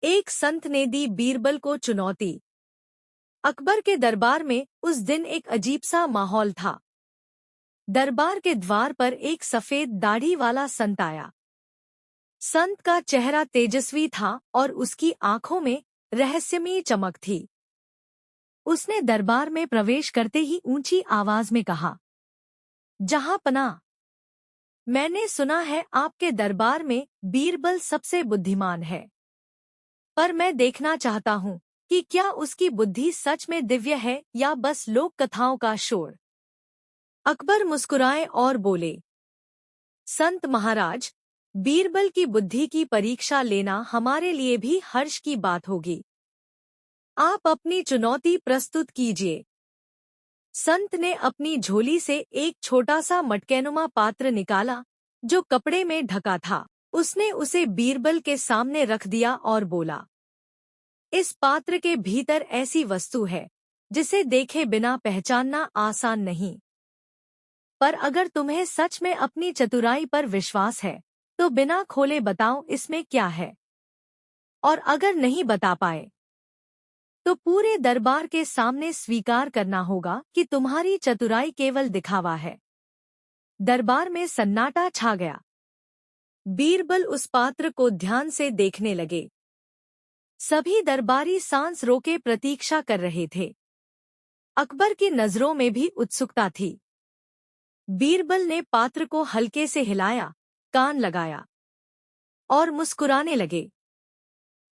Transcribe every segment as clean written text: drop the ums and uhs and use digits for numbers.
एक संत ने दी बीरबल को चुनौती। अकबर के दरबार में उस दिन एक अजीब सा माहौल था। दरबार के द्वार पर एक सफेद दाढ़ी वाला संत आया। संत का चेहरा तेजस्वी था और उसकी आंखों में रहस्यमयी चमक थी। उसने दरबार में प्रवेश करते ही ऊंची आवाज में कहा, जहांपनाह, मैंने सुना है आपके दरबार में बीरबल सबसे बुद्धिमान है, पर मैं देखना चाहता हूँ कि क्या उसकी बुद्धि सच में दिव्य है या बस लोक कथाओं का शोर। अकबर मुस्कुराए और बोले, संत महाराज, बीरबल की बुद्धि की परीक्षा लेना हमारे लिए भी हर्ष की बात होगी। आप अपनी चुनौती प्रस्तुत कीजिए। संत ने अपनी झोली से एक छोटा सा मटकेनुमा पात्र निकाला जो कपड़े में ढका था। उसने उसे बीरबल के सामने रख दिया और बोला, इस पात्र के भीतर ऐसी वस्तु है जिसे देखे बिना पहचानना आसान नहीं, पर अगर तुम्हें सच में अपनी चतुराई पर विश्वास है तो बिना खोले बताओ इसमें क्या है, और अगर नहीं बता पाए तो पूरे दरबार के सामने स्वीकार करना होगा कि तुम्हारी चतुराई केवल दिखावा है। दरबार में सन्नाटा छा गया। बीरबल उस पात्र को ध्यान से देखने लगे। सभी दरबारी सांस रोके प्रतीक्षा कर रहे थे। अकबर की नजरों में भी उत्सुकता थी। बीरबल ने पात्र को हल्के से हिलाया, कान लगाया और मुस्कुराने लगे।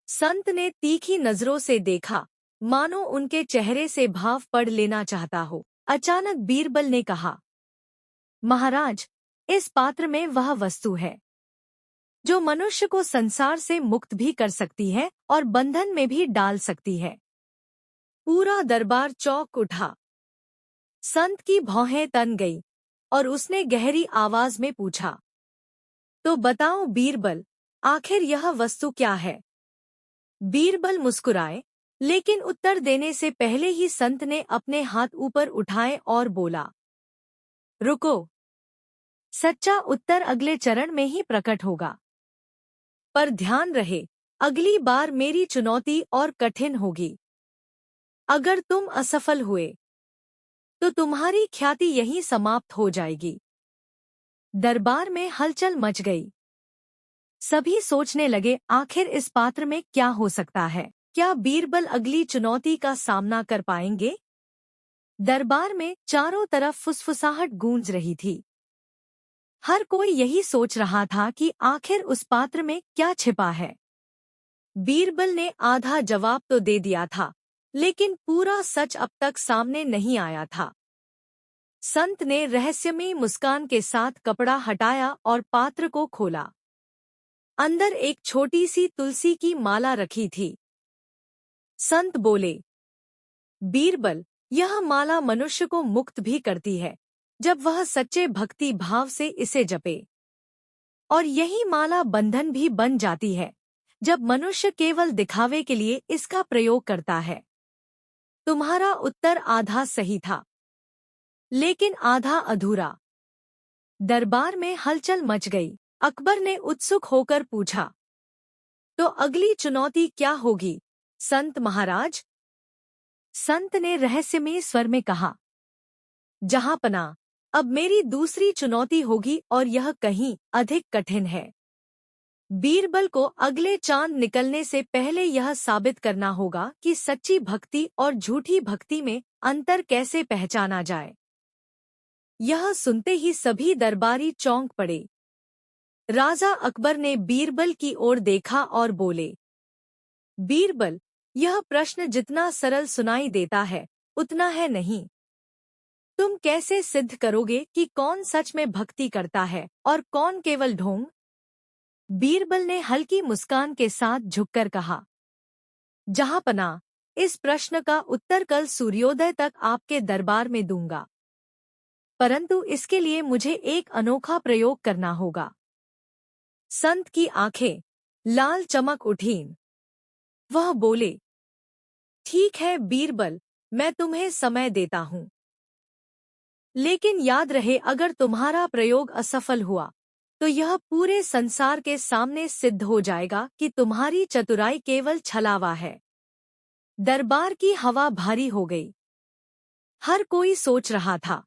संत ने तीखी नजरों से देखा, मानो उनके चेहरे से भाव पढ़ लेना चाहता हो। अचानक बीरबल ने कहा, महाराज, इस पात्र में वह वस्तु है जो मनुष्य को संसार से मुक्त भी कर सकती है और बंधन में भी डाल सकती है। पूरा दरबार चौंक उठा। संत की भौहें तन गई और उसने गहरी आवाज में पूछा, तो बताओ बीरबल, आखिर यह वस्तु क्या है। बीरबल मुस्कुराए, लेकिन उत्तर देने से पहले ही संत ने अपने हाथ ऊपर उठाए और बोला, रुको, सच्चा उत्तर अगले चरण में ही प्रकट होगा। पर ध्यान रहे, अगली बार मेरी चुनौती और कठिन होगी। अगर तुम असफल हुए तो तुम्हारी ख्याति यहीं समाप्त हो जाएगी। दरबार में हलचल मच गई। सभी सोचने लगे, आखिर इस पात्र में क्या हो सकता है। क्या बीरबल अगली चुनौती का सामना कर पाएंगे? दरबार में चारों तरफ फुसफुसाहट गूंज रही थी। हर कोई यही सोच रहा था कि आखिर उस पात्र में क्या छिपा है। बीरबल ने आधा जवाब तो दे दिया था, लेकिन पूरा सच अब तक सामने नहीं आया था। संत ने रहस्यमयी मुस्कान के साथ कपड़ा हटाया और पात्र को खोला। अंदर एक छोटी सी तुलसी की माला रखी थी। संत बोले, बीरबल, यह माला मनुष्य को मुक्त भी करती है जब वह सच्चे भक्ति भाव से इसे जपे, और यही माला बंधन भी बन जाती है जब मनुष्य केवल दिखावे के लिए इसका प्रयोग करता है। तुम्हारा उत्तर आधा सही था, लेकिन आधा अधूरा। दरबार में हलचल मच गई। अकबर ने उत्सुक होकर पूछा, तो अगली चुनौती क्या होगी, संत महाराज? संत ने रहस्यमय स्वर में कहा, जहांपनाह, अब मेरी दूसरी चुनौती होगी और यह कहीं अधिक कठिन है। बीरबल को अगले चांद निकलने से पहले यह साबित करना होगा कि सच्ची भक्ति और झूठी भक्ति में अंतर कैसे पहचाना जाए। यह सुनते ही सभी दरबारी चौंक पड़े। राजा अकबर ने बीरबल की ओर देखा और बोले, बीरबल, यह प्रश्न जितना सरल सुनाई देता है उतना है नहीं। तुम कैसे सिद्ध करोगे कि कौन सच में भक्ति करता है और कौन केवल ढोंग? बीरबल ने हल्की मुस्कान के साथ झुककर कहा, जहांपनाह, इस प्रश्न का उत्तर कल सूर्योदय तक आपके दरबार में दूंगा, परंतु इसके लिए मुझे एक अनोखा प्रयोग करना होगा। संत की आंखें लाल चमक उठीं। वह बोले, ठीक है बीरबल, मैं तुम्हें समय देता हूँ, लेकिन याद रहे, अगर तुम्हारा प्रयोग असफल हुआ तो यह पूरे संसार के सामने सिद्ध हो जाएगा कि तुम्हारी चतुराई केवल छलावा है। दरबार की हवा भारी हो गई। हर कोई सोच रहा था,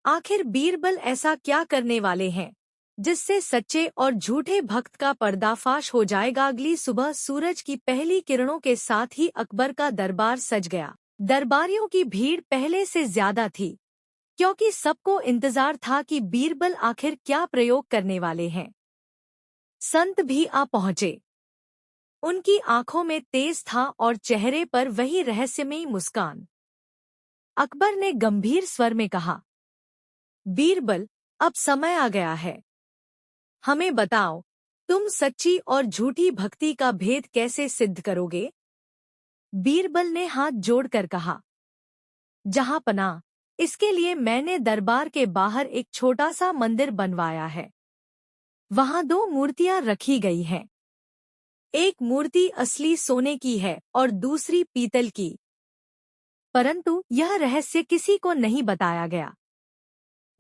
आखिर बीरबल ऐसा क्या करने वाले हैं जिससे सच्चे और झूठे भक्त का पर्दाफाश हो जाएगा। अगली सुबह सूरज की पहली किरणों के साथ ही अकबर का दरबार सज गया। दरबारियों की भीड़ पहले से ज्यादा थी, क्योंकि सबको इंतजार था कि बीरबल आखिर क्या प्रयोग करने वाले हैं। संत भी आ पहुंचे। उनकी आंखों में तेज था और चेहरे पर वही रहस्यमयी मुस्कान। अकबर ने गंभीर स्वर में कहा, बीरबल, अब समय आ गया है। हमें बताओ, तुम सच्ची और झूठी भक्ति का भेद कैसे सिद्ध करोगे? बीरबल ने हाथ जोड़कर कहा, जहां पनाह, इसके लिए मैंने दरबार के बाहर एक छोटा सा मंदिर बनवाया है। वहां 2 मूर्तियां रखी गई हैं। एक मूर्ति असली सोने की है और दूसरी पीतल की। परंतु यह रहस्य किसी को नहीं बताया गया।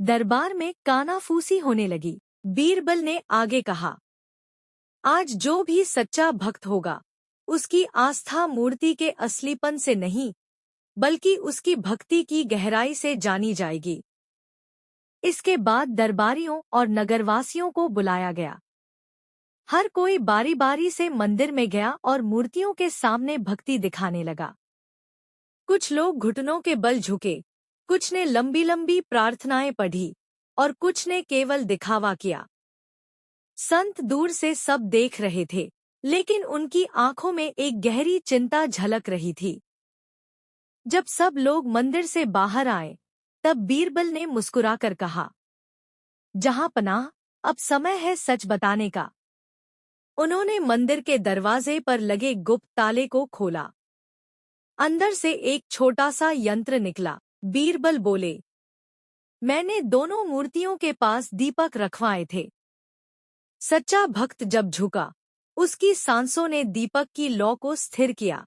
दरबार में कानाफूसी होने लगी। बीरबल ने आगे कहा, आज जो भी सच्चा भक्त होगा, उसकी आस्था मूर्ति के असलीपन से नहीं, बल्कि उसकी भक्ति की गहराई से जानी जाएगी। इसके बाद दरबारियों और नगरवासियों को बुलाया गया। हर कोई बारी बारी से मंदिर में गया और मूर्तियों के सामने भक्ति दिखाने लगा। कुछ लोग घुटनों के बल झुके, कुछ ने लंबी लंबी प्रार्थनाएं पढ़ी और कुछ ने केवल दिखावा किया। संत दूर से सब देख रहे थे, लेकिन उनकी आंखों में एक गहरी चिंता झलक रही थी। जब सब लोग मंदिर से बाहर आए, तब बीरबल ने मुस्कुराकर कहा, जहां पनाह, अब समय है सच बताने का। उन्होंने मंदिर के दरवाजे पर लगे गुप्त ताले को खोला। अंदर से एक छोटा सा यंत्र निकला। बीरबल बोले, मैंने दोनों मूर्तियों के पास दीपक रखवाए थे। सच्चा भक्त जब झुका, उसकी सांसों ने दीपक की लौ को स्थिर किया।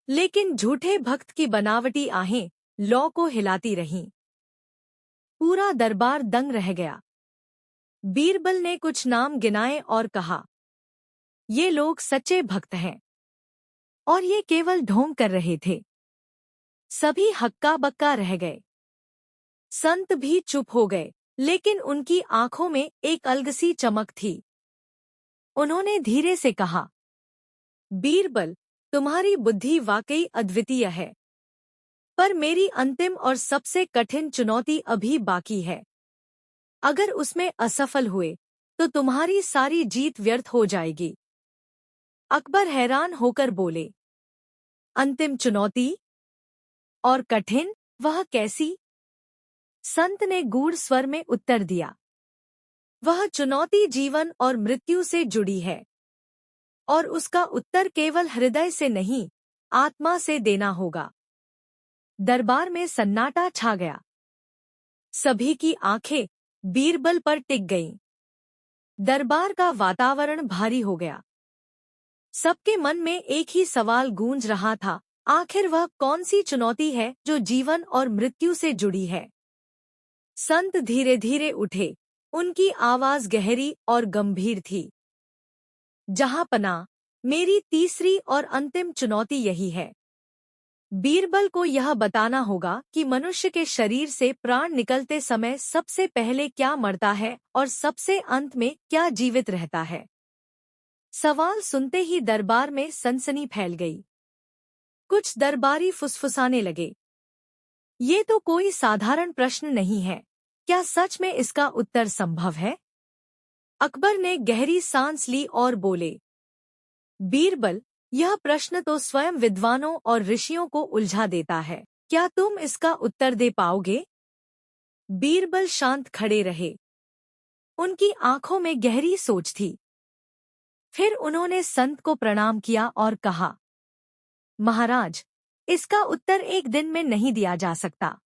लेकिन झूठे भक्त की बनावटी आहें लौ को हिलाती रहीं। पूरा दरबार दंग रह गया। बीरबल ने कुछ नाम गिनाए और कहा, ये लोग सच्चे भक्त हैं और ये केवल ढोंग कर रहे थे। सभी हक्का बक्का रह गए। संत भी चुप हो गए, लेकिन उनकी आंखों में एक अलग-सी चमक थी। उन्होंने धीरे से कहा, बीरबल, तुम्हारी बुद्धि वाकई अद्वितीय है, पर मेरी अंतिम और सबसे कठिन चुनौती अभी बाकी है। अगर उसमें असफल हुए, तो तुम्हारी सारी जीत व्यर्थ हो जाएगी। अकबर हैरान होकर बोले, अंतिम चुनौती? और कठिन, वह कैसी? संत ने गूढ़ स्वर में उत्तर दिया, वह चुनौती जीवन और मृत्यु से जुड़ी है, और उसका उत्तर केवल हृदय से नहीं, आत्मा से देना होगा। दरबार में सन्नाटा छा गया। सभी की आंखें बीरबल पर टिक गईं। दरबार का वातावरण भारी हो गया। सबके मन में एक ही सवाल गूंज रहा था, आखिर वह कौन सी चुनौती है जो जीवन और मृत्यु से जुड़ी है? संत धीरे धीरे उठे। उनकी आवाज गहरी और गंभीर थी। जहां पनाह, मेरी तीसरी और अंतिम चुनौती यही है। बीरबल को यह बताना होगा कि मनुष्य के शरीर से प्राण निकलते समय सबसे पहले क्या मरता है और सबसे अंत में क्या जीवित रहता है। सवाल सुनते ही दरबार में सनसनी फैल गई। कुछ दरबारी फुसफुसाने लगे, ये तो कोई साधारण प्रश्न नहीं है, क्या सच में इसका उत्तर संभव है? अकबर ने गहरी सांस ली और बोले, बीरबल, यह प्रश्न तो स्वयं विद्वानों और ऋषियों को उलझा देता है। क्या तुम इसका उत्तर दे पाओगे? बीरबल शांत खड़े रहे। उनकी आंखों में गहरी सोच थी। फिर उन्होंने संत को प्रणाम किया और कहा, महाराज, इसका उत्तर एक दिन में नहीं दिया जा सकता।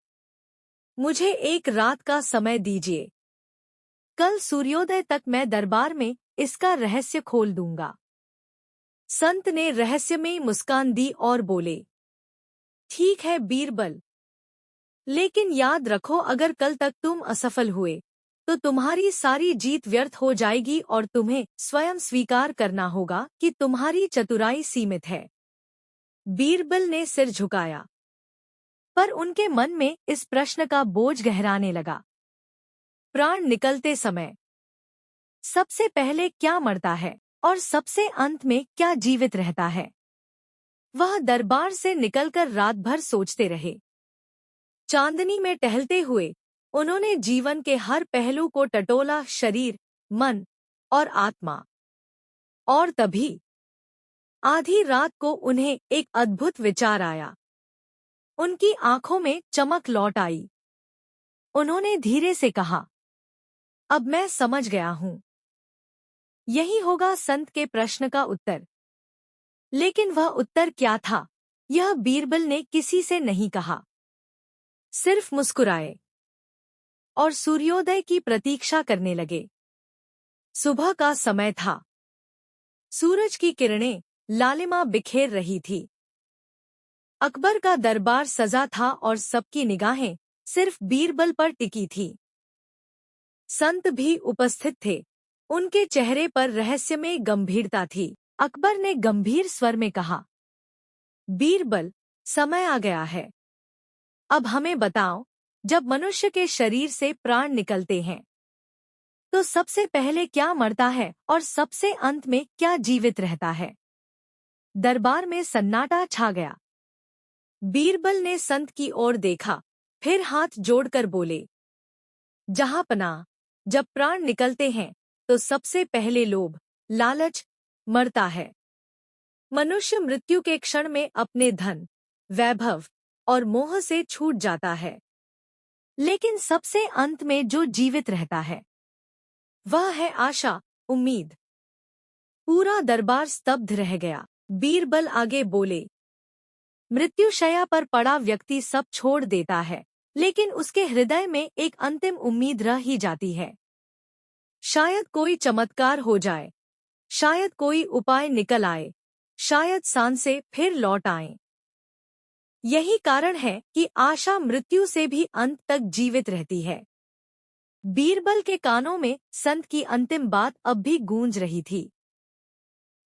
मुझे एक रात का समय दीजिए। कल सूर्योदय तक मैं दरबार में इसका रहस्य खोल दूंगा। संत ने रहस्यमयी मुस्कान दी और बोले, ठीक है बीरबल, लेकिन याद रखो, अगर कल तक तुम असफल हुए, तो तुम्हारी सारी जीत व्यर्थ हो जाएगी और तुम्हें स्वयं स्वीकार करना होगा कि तुम्हारी चतुराई सीमित है। बीरबल ने सिर झुकाया, पर उनके मन में इस प्रश्न का बोझ गहराने लगा। प्राण निकलते समय सबसे पहले क्या मरता है और सबसे अंत में क्या जीवित रहता है? वह दरबार से निकलकर रात भर सोचते रहे। चांदनी में टहलते हुए उन्होंने जीवन के हर पहलू को टटोला, शरीर, मन और आत्मा। और तभी आधी रात को उन्हें एक अद्भुत विचार आया। उनकी आंखों में चमक लौट आई। उन्होंने धीरे से कहा, अब मैं समझ गया हूं। यही होगा संत के प्रश्न का उत्तर। लेकिन वह उत्तर क्या था, यह बीरबल ने किसी से नहीं कहा। सिर्फ मुस्कुराए और सूर्योदय की प्रतीक्षा करने लगे। सुबह का समय था। सूरज की किरणें लालिमा बिखेर रही थी। अकबर का दरबार सजा था और सबकी निगाहें सिर्फ बीरबल पर टिकी थी। संत भी उपस्थित थे। उनके चेहरे पर रहस्यमय गंभीरता थी। अकबर ने गंभीर स्वर में कहा, बीरबल, समय आ गया है। अब हमें बताओ, जब मनुष्य के शरीर से प्राण निकलते हैं तो सबसे पहले क्या मरता है और सबसे अंत में क्या जीवित रहता है? दरबार में सन्नाटा छा गया। बीरबल ने संत की ओर देखा, फिर हाथ जोड़कर बोले, जहांपनाह, जब प्राण निकलते हैं तो सबसे पहले लोभ, लालच मरता है। मनुष्य मृत्यु के क्षण में अपने धन, वैभव और मोह से छूट जाता है। लेकिन सबसे अंत में जो जीवित रहता है वह है आशा, उम्मीद। पूरा दरबार स्तब्ध रह गया। बीरबल आगे बोले, मृत्युशैया पर पड़ा व्यक्ति सब छोड़ देता है, लेकिन उसके हृदय में एक अंतिम उम्मीद रह ही जाती है। शायद कोई चमत्कार हो जाए, शायद कोई उपाय निकल आए, शायद सांसें फिर लौट आएं। यही कारण है कि आशा मृत्यु से भी अंत तक जीवित रहती है। बीरबल के कानों में संत की अंतिम बात अब भी गूंज रही थी।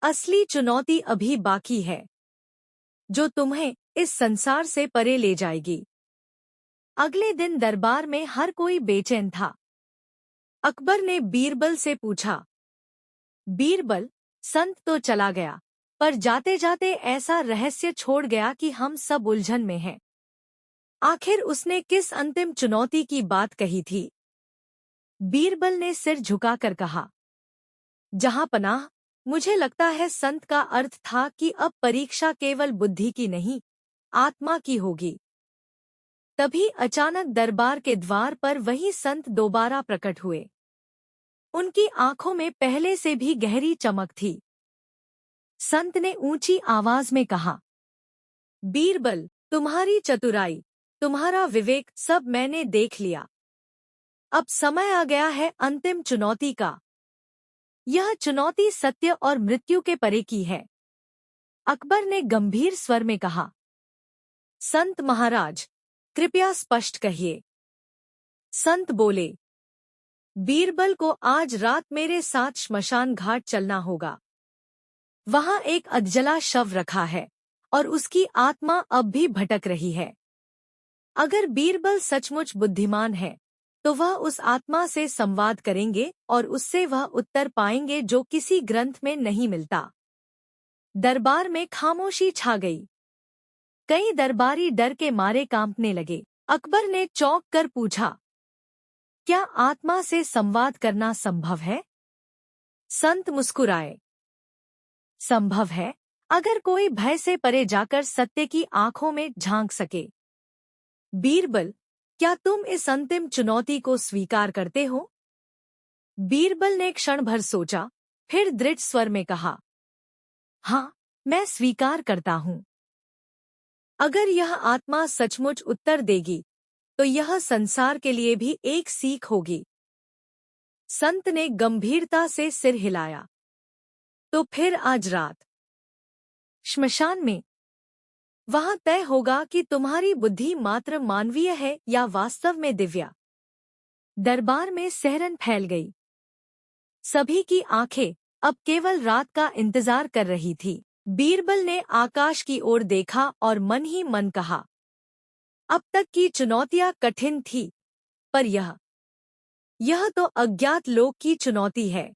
असली चुनौती अभी बाकी है, जो तुम्हें इस संसार से परे ले जाएगी। अगले दिन दरबार में हर कोई बेचैन था। अकबर ने बीरबल से पूछा, बीरबल, संत तो चला गया, पर जाते जाते ऐसा रहस्य छोड़ गया कि हम सब उलझन में हैं। आखिर उसने किस अंतिम चुनौती की बात कही थी? बीरबल ने सिर झुकाकर कहा, जहांपनाह, मुझे लगता है संत का अर्थ था कि अब परीक्षा केवल बुद्धि की नहीं, आत्मा की होगी। तभी अचानक दरबार के द्वार पर वही संत दोबारा प्रकट हुए। उनकी आंखों में पहले से भी गहरी चमक थी। संत ने ऊंची आवाज में कहा, बीरबल, तुम्हारी चतुराई, तुम्हारा विवेक सब मैंने देख लिया। अब समय आ गया है अंतिम चुनौती का। यह चुनौती सत्य और मृत्यु के परे की है। अकबर ने गंभीर स्वर में कहा, संत महाराज, कृपया स्पष्ट कहिए। संत बोले, बीरबल को आज रात मेरे साथ श्मशान घाट चलना होगा। वहां एक अधजला शव रखा है और उसकी आत्मा अब भी भटक रही है। अगर बीरबल सचमुच बुद्धिमान है तो वह उस आत्मा से संवाद करेंगे और उससे वह उत्तर पाएंगे जो किसी ग्रंथ में नहीं मिलता। दरबार में खामोशी छा गई। कई दरबारी डर के मारे कांपने लगे। अकबर ने चौंक कर पूछा, क्या आत्मा से संवाद करना संभव है? संत मुस्कुराए, संभव है, अगर कोई भय से परे जाकर सत्य की आंखों में झांक सके। बीरबल, क्या तुम इस अंतिम चुनौती को स्वीकार करते हो? बीरबल ने क्षण भर सोचा, फिर दृढ़ स्वर में कहा, हाँ, मैं स्वीकार करता हूँ। अगर यह आत्मा सचमुच उत्तर देगी तो यह संसार के लिए भी एक सीख होगी। संत ने गंभीरता से सिर हिलाया। तो फिर आज रात श्मशान में वहां तय होगा कि तुम्हारी बुद्धि मात्र मानवीय है या वास्तव में दिव्या। दरबार में सहरन फैल गई। सभी की आंखें अब केवल रात का इंतजार कर रही थी। बीरबल ने आकाश की ओर देखा और मन ही मन कहा, अब तक की चुनौतियां कठिन थी, पर यह तो अज्ञात लोक की चुनौती है।